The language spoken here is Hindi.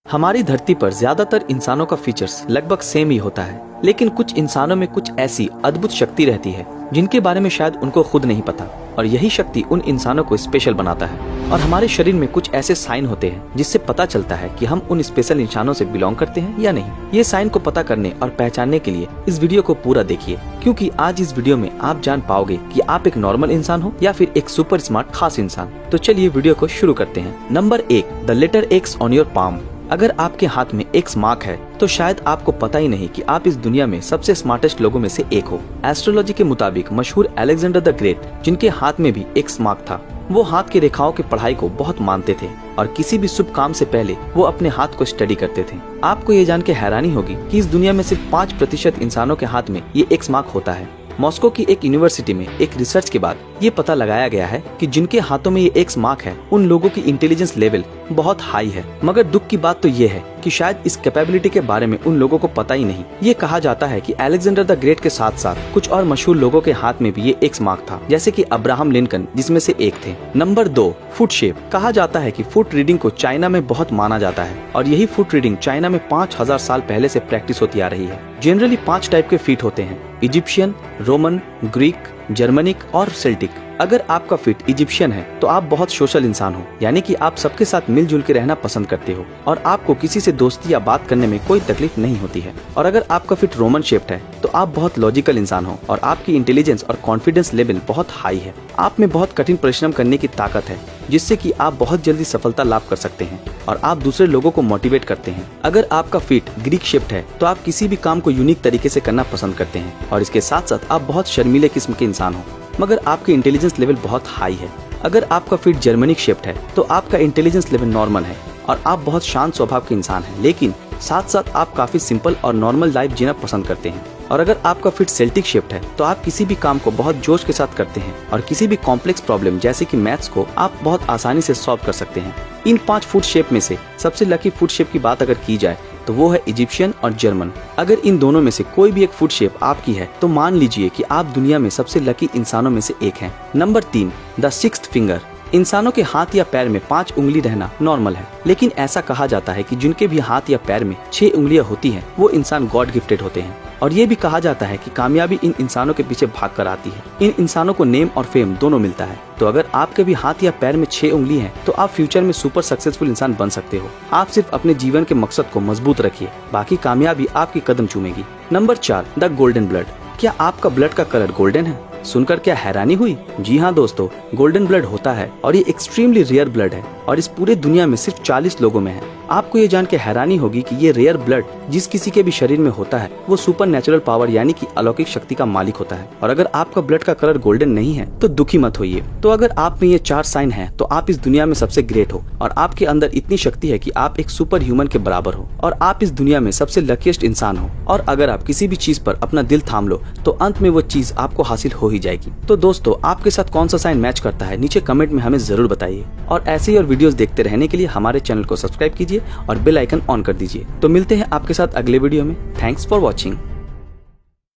हमारी धरती पर ज्यादातर इंसानों का फीचर्स लगभग सेम ही होता है, लेकिन कुछ इंसानों में कुछ ऐसी अद्भुत शक्ति रहती है जिनके बारे में शायद उनको खुद नहीं पता, और यही शक्ति उन इंसानों को स्पेशल बनाता है। और हमारे शरीर में कुछ ऐसे साइन होते हैं जिससे पता चलता है कि हम उन स्पेशल इंसानों से बिलोंग करते हैं या नहीं। ये साइन को पता करने और पहचानने के लिए इस वीडियो को पूरा देखिए, क्योंकि आज इस वीडियो में आप जान पाओगे कि आप एक नॉर्मल इंसान हो या फिर एक सुपर स्मार्ट खास इंसान। तो चलिए वीडियो को शुरू करते हैं। Number 1, the letter X on your palm. अगर आपके हाथ में एक्स मार्क है तो शायद आपको पता ही नहीं कि आप इस दुनिया में सबसे स्मार्टेस्ट लोगों में से एक हो। एस्ट्रोलॉजी के मुताबिक मशहूर अलेक्जेंडर द ग्रेट, जिनके हाथ में भी एक्स मार्क था, वो हाथ की रेखाओं की पढ़ाई को बहुत मानते थे और किसी भी शुभ काम से पहले वो अपने हाथ को स्टडी करते थे। आपको ये जान के हैरानी होगी कि इस दुनिया में सिर्फ 5% इंसानों के हाथ में ये एक्स मार्क होता है। मॉस्को की एक यूनिवर्सिटी में एक रिसर्च के बाद ये पता लगाया गया है कि जिनके हाथों में ये एक्स मार्क है उन लोगों की इंटेलिजेंस लेवल बहुत हाई है। मगर दुख की बात तो ये है कि शायद इस कैपेबिलिटी के बारे में उन लोगों को पता ही नहीं। ये कहा जाता है कि अलेक्जेंडर द ग्रेट के साथ साथ कुछ और मशहूर लोगों के हाथ में भी ये एक्स मार्क था, जैसे कि अब्राहम लिंकन जिसमें से एक थे। Number 2, foot shape. कहा जाता है कि फुट रीडिंग को चाइना में बहुत माना जाता है और यही फुट रीडिंग चाइना में 5000 साल पहले से प्रैक्टिस होती आ रही है। जनरली 5 टाइप के फीट होते हैं: इजिप्शियन, रोमन, ग्रीक, जर्मनिक और सेल्टिक। अगर आपका फिट इजिप्शियन है तो आप बहुत सोशल इंसान हो, यानी कि आप सबके साथ मिलजुल के रहना पसंद करते हो और आपको किसी से दोस्ती या बात करने में कोई तकलीफ नहीं होती है। और अगर आपका फिट रोमन शेप्ड है तो आप बहुत लॉजिकल इंसान हो और आपकी इंटेलिजेंस और कॉन्फिडेंस लेवल बहुत हाई है। आप में बहुत कठिन परिश्रम करने की ताकत है, जिससे कि आप बहुत जल्दी सफलता लाभ कर सकते हैं और आप दूसरे लोगों को मोटिवेट करते हैं। अगर आपका फिट ग्रीक शेप्ड है तो आप किसी भी काम को यूनिक तरीके से करना पसंद करते हैं और इसके साथ साथ आप बहुत शर्मीले किस्म के इंसान हो, मगर आपकी इंटेलिजेंस लेवल बहुत हाई है। अगर आपका फिट जर्मनिक शेप्ड है तो आपका इंटेलिजेंस लेवल नॉर्मल है और आप बहुत शांत स्वभाव के इंसान हैं, लेकिन साथ साथ आप काफी सिंपल और नॉर्मल लाइफ जीना पसंद करते हैं। और अगर आपका फिट सेल्टिक शेप्ड है तो आप किसी भी काम को बहुत जोश के साथ करते हैं और किसी भी कॉम्प्लेक्स प्रॉब्लम जैसे कि मैथ्स को आप बहुत आसानी से सॉल्व कर सकते हैं। इन 5 फुट शेप में से सबसे लकी फुट शेप की बात अगर की जाए तो वो है इजिप्शियन और जर्मन। अगर इन दोनों में से कोई भी एक फुट शेप आपकी है तो मान लीजिए कि आप दुनिया में सबसे लकी इंसानों में से एक हैं। Number 3, the sixth finger. इंसानों के हाथ या पैर में 5 उंगली रहना नॉर्मल है, लेकिन ऐसा कहा जाता है कि जिनके भी हाथ या पैर में 6 उंगलियां होती हैं वो इंसान गॉड गिफ्टेड होते हैं। और ये भी कहा जाता है कि कामयाबी इन इंसानों के पीछे भाग कर आती है। इन इंसानों को नेम और फेम दोनों मिलता है। तो अगर आपके भी हाथ या पैर में 6 उंगली हैं तो आप फ्यूचर में सुपर सक्सेसफुल इंसान बन सकते हो। आप सिर्फ अपने जीवन के मकसद को मजबूत रखिए, बाकी कामयाबी आपकी कदम चूमेगी। Number 4, the golden blood. क्या आपका ब्लड का कलर गोल्डन है? सुनकर क्या हैरानी हुई? जी हाँ दोस्तों, गोल्डन ब्लड होता है और ये एक्सट्रीमली रेयर ब्लड है और इस पूरे दुनिया में सिर्फ 40 लोगों में है। आपको ये जान के हैरानी होगी कि ये रेयर ब्लड जिस किसी के भी शरीर में होता है वो सुपर नेचुरल पावर यानी कि अलौकिक शक्ति का मालिक होता है। और अगर आपका ब्लड का कलर गोल्डन नहीं है तो दुखी मत होइए। तो अगर आप में ये 4 साइन है तो आप इस दुनिया में सबसे ग्रेट हो और आपके अंदर इतनी शक्ति है कि आप एक सुपर ह्यूमन के बराबर हो और आप इस दुनिया में सबसे लकीस्ट इंसान हो। और अगर आप किसी भी चीज पर अपना दिल थाम लो तो अंत में वो चीज आपको हासिल हो ही जाएगी। तो दोस्तों, आपके साथ कौन सा साइन मैच करता है नीचे कमेंट में हमें जरूर बताइए और ऐसे ही और वीडियोस देखते रहने के लिए हमारे चैनल को सब्सक्राइब कीजिए और बेल आइकन ऑन कर दीजिए। तो मिलते हैं आपके साथ अगले वीडियो में। Thanks for watching.